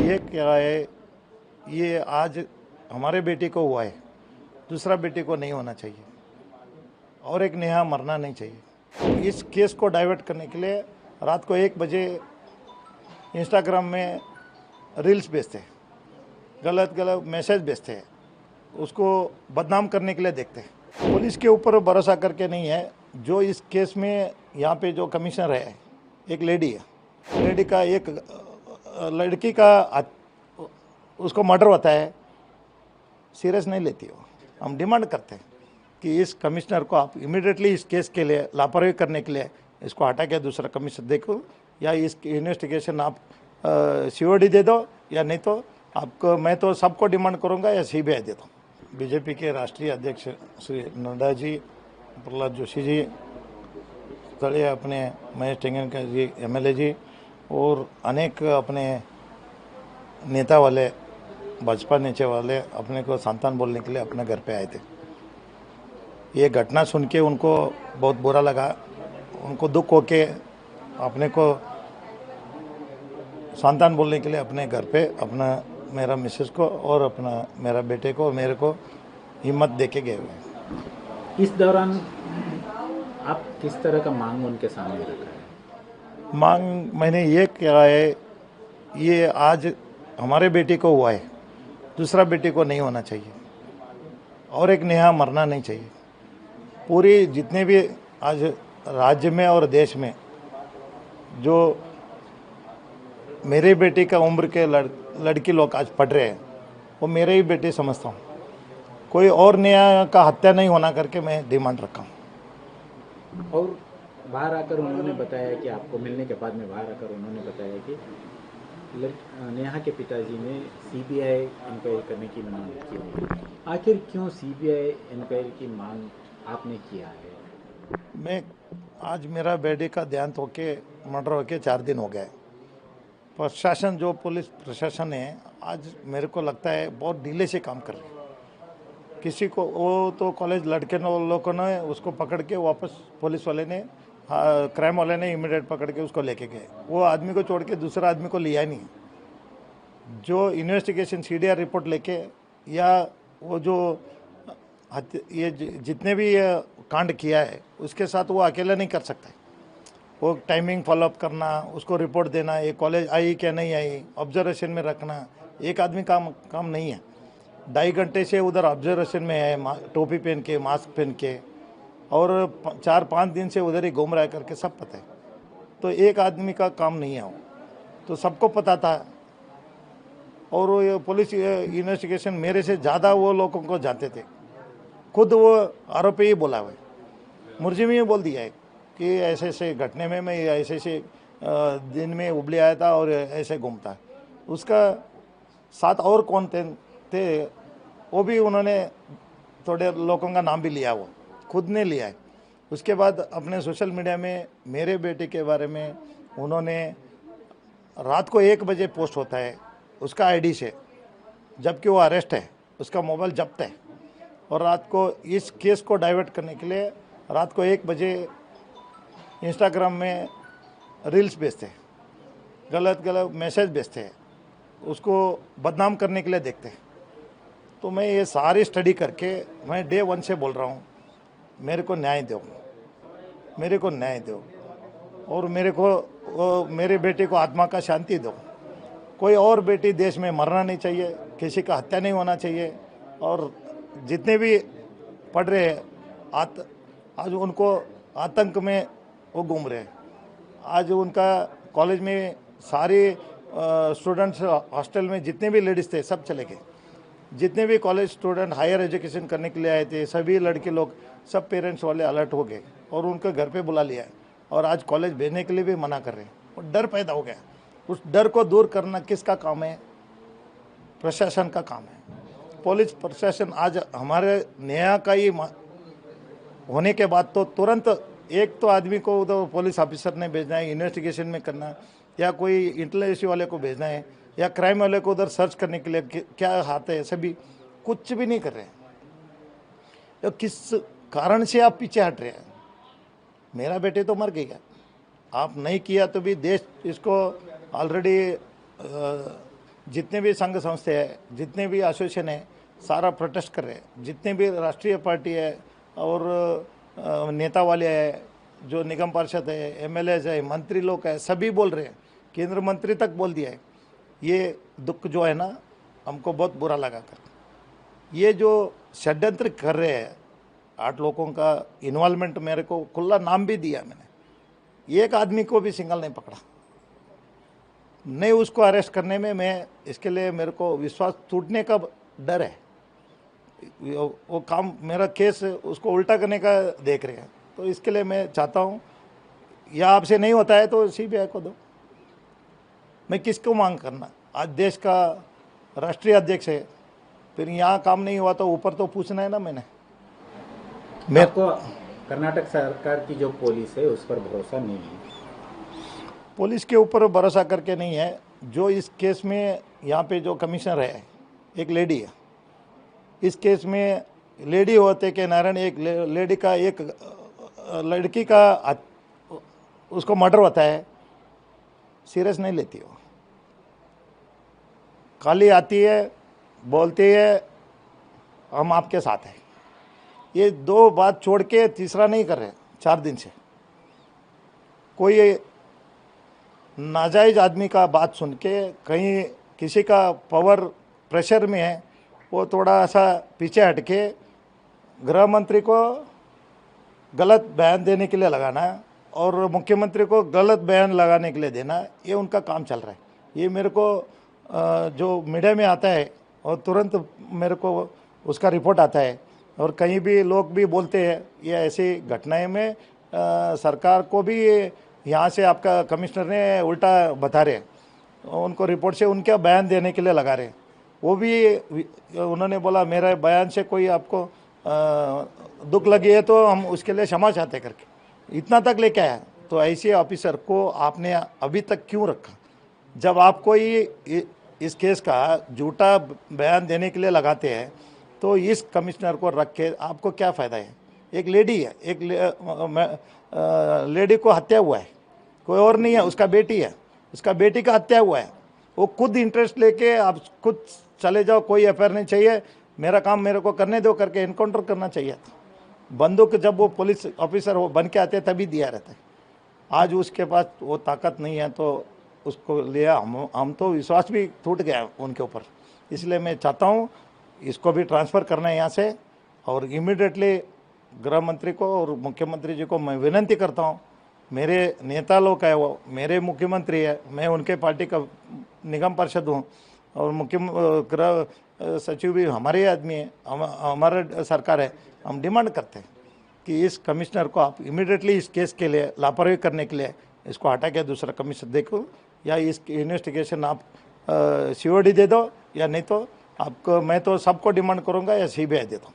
ये क्या है, ये आज हमारे बेटे को हुआ है, दूसरा बेटे को नहीं होना चाहिए और एक नेहा मरना नहीं चाहिए। इस केस को डाइवर्ट करने के लिए रात को 1 बजे इंस्टाग्राम में रील्स भेजते हैं, गलत गलत मैसेज भेजते हैं, उसको बदनाम करने के लिए देखते हैं। पुलिस के ऊपर भरोसा करके नहीं है। जो इस केस में यहाँ पे जो कमिश्नर है, एक लेडी है, लेडी का एक लड़की का उसको मर्डर होता है, सीरियस नहीं लेती हो। हम डिमांड करते हैं कि इस कमिश्नर को आप इमीडिएटली इस केस के लिए लापरवाही करने के लिए इसको हटा के दूसरा कमिश्नर देखो, या इस इन्वेस्टिगेशन आप सीओडी दे दो, या नहीं तो आपको मैं तो सबको डिमांड करूंगा या सीबीआई दे दो। बीजेपी के राष्ट्रीय अध्यक्ष श्री नड्डा जी, प्रहलाद जोशी जी, स्थलीय अपने महेश टेंगनकर जी एमएलए जी और अनेक अपने नेता वाले, भाजपा नेता वाले अपने को संतान बोलने के लिए अपने घर पे आए थे। ये घटना सुन के उनको बहुत बुरा लगा, उनको दुख हो के अपने को संतान बोलने के लिए अपने घर पे अपना मेरा मिसेस को और अपना मेरा बेटे को मेरे को हिम्मत दे के गए हुए। इस दौरान आप किस तरह का मांग उनके सामने रखा है? मांग मैंने ये किया है, ये आज हमारे बेटे को हुआ है, दूसरा बेटे को नहीं होना चाहिए और एक नेहा मरना नहीं चाहिए। पूरी जितने भी आज राज्य में और देश में जो मेरे बेटे का उम्र के लड़की लोग आज पढ़ रहे हैं, वो मेरे ही बेटे समझता हूँ। कोई और नेहा का हत्या नहीं होना करके मैं डिमांड रखा हूँ। और बाहर आकर उन्होंने बताया कि आपको मिलने के बाद में बाहर आकर उन्होंने बताया कि नेहा के पिताजी ने सीबीआई इंक्वायरी करने की मांग की है। आखिर क्यों सीबीआई इंक्वायरी की मांग आपने किया है? मैं आज मेरा बेटे का देहांत होके मर्डर होके 4 दिन हो गए। प्रशासन, जो पुलिस प्रशासन है, आज मेरे को लगता है बहुत ढीले से काम कर रहे हैं। किसी को वो तो कॉलेज लड़के लोगों ने उसको पकड़ के वापस पुलिस वाले ने क्राइम वाले ने इमीडिएट पकड़ के उसको लेके गए। वो आदमी को छोड़ के दूसरा आदमी को लिया नहीं। जो इन्वेस्टिगेशन सीडीआर रिपोर्ट लेके या वो जो ये जितने भी कांड किया है उसके साथ वो अकेला नहीं कर सकता। वो टाइमिंग फॉलोअप करना, उसको रिपोर्ट देना, ये कॉलेज आई क्या नहीं आई, ऑब्जर्वेशन में रखना एक आदमी काम नहीं है। 2.5 घंटे से उधर ऑब्जर्वेशन में है, टोपी पहन के, मास्क पहन के, और 4-5 दिन से उधर ही घूम रहा है करके सब पता है। तो एक आदमी का काम नहीं है वो, तो सबको पता था। और वो पुलिस इन्वेस्टिगेशन मेरे से ज़्यादा वो लोगों को जानते थे। खुद वो आरोपी ही बोला हुआ है, मुर्जिम ही बोल दिया है कि ऐसे ऐसे घटने में मैं ऐसे ऐसे दिन में उबले आया था और ऐसे घूमता। उसका साथ और कौन थे वो भी उन्होंने थोड़े लोगों का नाम भी लिया, वो खुद ने लिया है। उसके बाद अपने सोशल मीडिया में मेरे बेटे के बारे में उन्होंने रात को 1 बजे पोस्ट होता है उसका आईडी से, जबकि वो अरेस्ट है, उसका मोबाइल जब्त है। और रात को इस केस को डाइवर्ट करने के लिए रात को 1 बजे इंस्टाग्राम में रील्स भेजते हैं, गलत गलत मैसेज भेजते हैं, उसको बदनाम करने के लिए देखते हैं। तो मैं ये सारी स्टडी करके मैं डे 1 से बोल रहा हूँ, मेरे को न्याय दो, मेरे को न्याय दो, और मेरे बेटे को आत्मा का शांति दो। कोई और बेटी देश में मरना नहीं चाहिए, किसी का हत्या नहीं होना चाहिए। और जितने भी पढ़ रहे हैं आज उनको आतंक में वो घूम रहे हैं। आज उनका कॉलेज में सारे स्टूडेंट्स, हॉस्टल में जितने भी लेडीज़ थे सब चले गए। जितने भी कॉलेज स्टूडेंट हायर एजुकेशन करने के लिए आए थे, सभी लड़के लोग, सब पेरेंट्स वाले अलर्ट हो गए और उनके घर पे बुला लिया है। और आज कॉलेज भेजने के लिए भी मना कर रहे हैं। और डर पैदा हो गया। उस डर को दूर करना किसका काम है? प्रशासन का काम है। पुलिस प्रशासन आज हमारे नेहा का ही होने के बाद तो तुरंत एक तो आदमी को उधर पुलिस ऑफिसर ने भेजना है इन्वेस्टिगेशन में करना, या कोई इंटेलिजेंस वाले को भेजना है, या क्राइम वाले को उधर सर्च करने के लिए क्या हाथ है, सभी कुछ भी नहीं कर रहे हैं। तो किस कारण से आप पीछे हट रहे हैं? मेरा बेटे तो मर गया, आप नहीं किया तो भी देश इसको ऑलरेडी जितने भी संघ संस्थे है, जितने भी एसोसिएशन है, सारा प्रोटेस्ट कर रहे हैं। जितने भी राष्ट्रीय पार्टी है और नेता वाले हैं, जो निगम पार्षद है, एमएलए है, मंत्री लोग है, सभी बोल रहे हैं। केंद्र मंत्री तक बोल दिया है। ये दुख जो है ना, हमको बहुत बुरा लगा कर। ये जो षड्यंत्र कर रहे हैं, 8 लोगों का इन्वॉल्वमेंट, मेरे को खुला नाम भी दिया मैंने, एक आदमी को भी सिंगल नहीं पकड़ा, नहीं उसको अरेस्ट करने में। मैं इसके लिए मेरे को विश्वास टूटने का डर है। वो काम, मेरा केस उसको उल्टा करने का देख रहे हैं। तो इसके लिए मैं चाहता हूँ, या आपसे नहीं होता है तो सीबीआई को दो। मैं किसको मांग करना? आज देश का राष्ट्रीय अध्यक्ष है, फिर यहाँ काम नहीं हुआ तो ऊपर तो पूछना है ना मैंने। आपको कर्नाटक सरकार की जो पुलिस है उस पर भरोसा नहीं है? पुलिस के ऊपर भरोसा करके नहीं है। जो इस केस में यहाँ पे जो कमिश्नर है, एक लेडी है। इस केस में लेडी होते के नारायण, एक लेडी का, एक लड़की का उसको मर्डर होता है, सीरियस नहीं लेती हो। खाली आती है, बोलती है हम आपके साथ हैं। ये 2 बात छोड़ के तीसरा नहीं कर रहे 4 दिन से। कोई नाजायज आदमी का बात सुन के, कहीं किसी का पावर प्रेशर में है, वो थोड़ा सा पीछे हटके गृह मंत्री को गलत बयान देने के लिए लगाना और मुख्यमंत्री को गलत बयान लगाने के लिए देना, ये उनका काम चल रहा है। ये मेरे को जो मीडिया में आता है और तुरंत मेरे को उसका रिपोर्ट आता है, और कहीं भी लोग भी बोलते हैं ये ऐसी घटनाएं में सरकार को भी यहाँ से आपका कमिश्नर ने उल्टा बता रहे, उनको रिपोर्ट से उनका बयान देने के लिए लगा रहे। वो भी उन्होंने बोला मेरा बयान से कोई आपको दुख लगी है तो हम उसके लिए क्षमा चाहते करके, इतना तक लेके आया। तो ऐसे ऑफिसर को आपने अभी तक क्यों रखा? जब आप कोई इस केस का झूठा बयान देने के लिए लगाते हैं तो इस कमिश्नर को रख के आपको क्या फ़ायदा है? एक लेडी है, एक लेडी को हत्या हुआ है, कोई और नहीं है, उसका बेटी है, उसका बेटी का हत्या हुआ है। वो खुद इंटरेस्ट लेके आप खुद चले जाओ, कोई एफआईआर नहीं चाहिए, मेरा काम मेरे को करने दो करके इनकाउंटर करना चाहिए था। बंदूक जब वो पुलिस ऑफिसर वो बन के आते तभी दिया रहता है। आज उसके पास वो ताकत नहीं है तो उसको लिया। हम तो विश्वास भी टूट गया उनके ऊपर। इसलिए मैं चाहता हूँ इसको भी ट्रांसफ़र करना है यहाँ से, और इमीडिएटली गृह मंत्री को और मुख्यमंत्री जी को मैं विनंती करता हूँ, मेरे नेता लोग है, वो मेरे मुख्यमंत्री है, मैं उनके पार्टी का निगम पार्षद हूँ, और मुख्य गृह सचिव भी हमारे आदमी है, हमारे सरकार है। हम डिमांड करते हैं कि इस कमिश्नर को आप इमीडिएटली इस केस के लिए लापरवाही करने के लिए इसको हटा के दूसरा कमिश्नर देखो, या इस इन्वेस्टिगेशन आप सीओडी दे दो, या नहीं तो आपको, मैं तो सबको डिमांड करूँगा या सीबीआई दे दो।